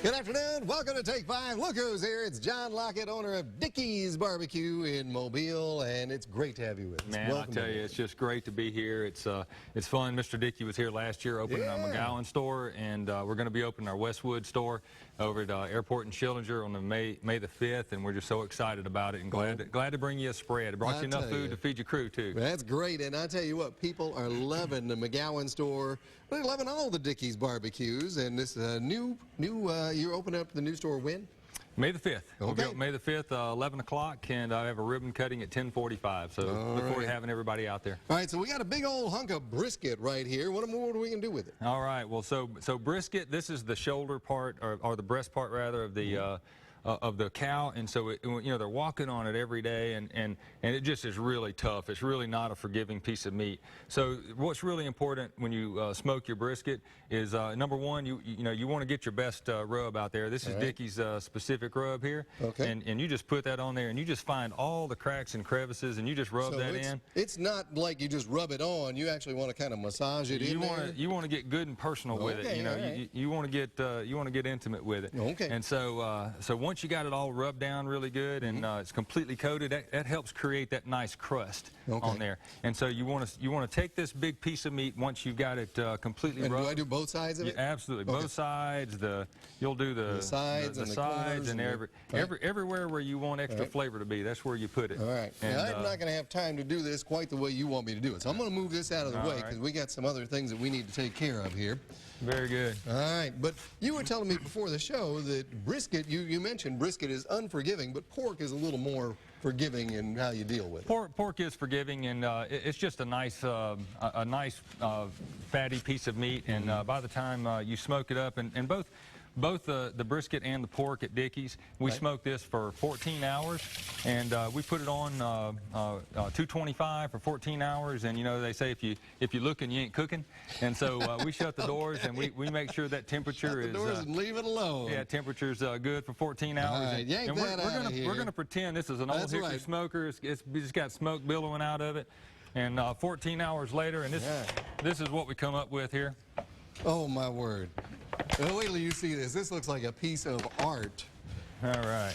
Good afternoon. Welcome to Take 5. Look who's here. It's John Lockett, owner of Dickey's Barbecue in Mobile, and it's great to have you with us. Man, I tell you, it's just great to be here. It's fun. Mr. Dickey was here last year opening our McGowan store, and we're going to be opening our Westwood store over at Airport in Schillinger on the May the 5th, and we're just so excited about it and glad to bring you a spread. I brought you enough food to feed your crew, too. That's great, and I tell you what, people are loving the McGowan store. They're loving all the Dickey's barbecues, and this you're opening up the new store when? May the 5th. Okay. We'll be up May the 5th, 11 o'clock, and I have a ribbon cutting at 10:45. So look forward to having everybody out there. All right, so we got a big old hunk of brisket right here. What more are we going to do with it? All right, well, so brisket, this is the shoulder part, or the breast part, rather, of the cow, and so they're walking on it every day, and it just is really tough. It's really not a forgiving piece of meat. So what's really important when you smoke your brisket is number one, you want to get your best rub out there. This is Dickey's specific rub here, and you just put that on there, and you just find all the cracks and crevices, and you just rub that in. It's not like you just rub it on. You actually want to kind of massage it in there. You want to get good and personal with it. You want to get intimate with it. Okay. And so once you got it all rubbed down really good and it's completely coated, that helps create that nice crust on there. And so you want to take this big piece of meat once you've got it completely rubbed. Do I do both sides of it? Yeah, absolutely, both sides. You'll do the sides and everywhere where you want extra flavor to be. That's where you put it. All right. And now, I'm not going to have time to do this quite the way you want me to do it, so I'm going to move this out of the way because we got some other things that we need to take care of here. Very good. All right, but you were telling me before the show that brisket, you mentioned brisket is unforgiving, but pork is a little more forgiving in how you deal with it. Pork is forgiving, and it's just a nice fatty piece of meat, and by the time you smoke it up, and both the brisket and the pork at Dickey's, we smoke this for 14 hours, and we put it on 225 for 14 hours, and they say if you looking, you ain't cooking, and so we shut the doors and we make sure that temperature is doors and leave it alone. Yeah, temperature's good for 14 hours. Right, and we're gonna pretend this is an old hickory smoker. It's just got smoke billowing out of it, and 14 hours later, and this is what we come up with here. Oh my word. Well, wait till you see this. This looks like a piece of art. All right.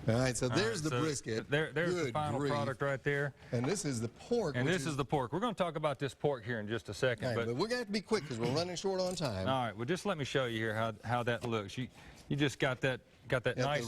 All right, so there's the brisket. There's the final product right there. And this is the pork. And this is the pork. We're going to talk about this pork here in just a second. Right, but we're going to have to be quick because we're running short on time. All right, well, just let me show you here how that looks. You just got that nice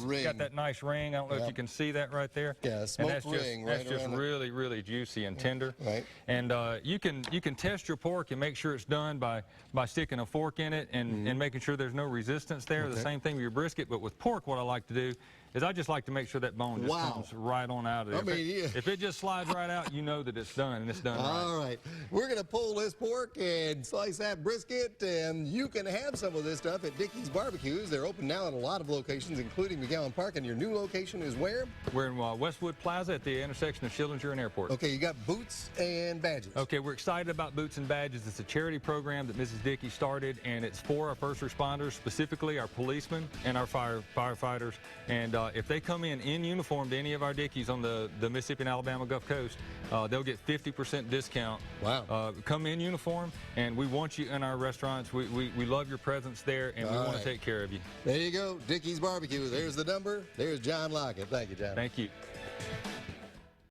ring. I don't know if you can see that right there. Yeah, smoked ring. That's just really, really juicy and tender. Right. And you can test your pork and make sure it's done by sticking a fork in it and making sure there's no resistance there. The same thing with your brisket, but with pork, what I like to do is I just like to make sure that bone just comes right on out of there. If it just slides right out, you know that it's done, and it's done right. All right. We're going to pull this pork and slice that brisket, and you can have some of this stuff at Dickey's Barbecues. They're open now in a lot of locations, including McGowan Park, and your new location is where? We're in Westwood Plaza at the intersection of Schillinger and Airport. Okay, you got boots and badges. Okay, we're excited about Boots and Badges. It's a charity program that Mrs. Dickey started, and it's for our first responders, specifically our policemen and our firefighters. And if they come in uniform to any of our Dickeys on the Mississippi and Alabama Gulf Coast, they'll get 50% discount. Wow. Come in uniform, and we want you in our restaurants. We love your presence there, and we want to take care of you. There you go, Dickey's Barbecue. There's the number. There's John Lockett. Thank you, John. Thank you.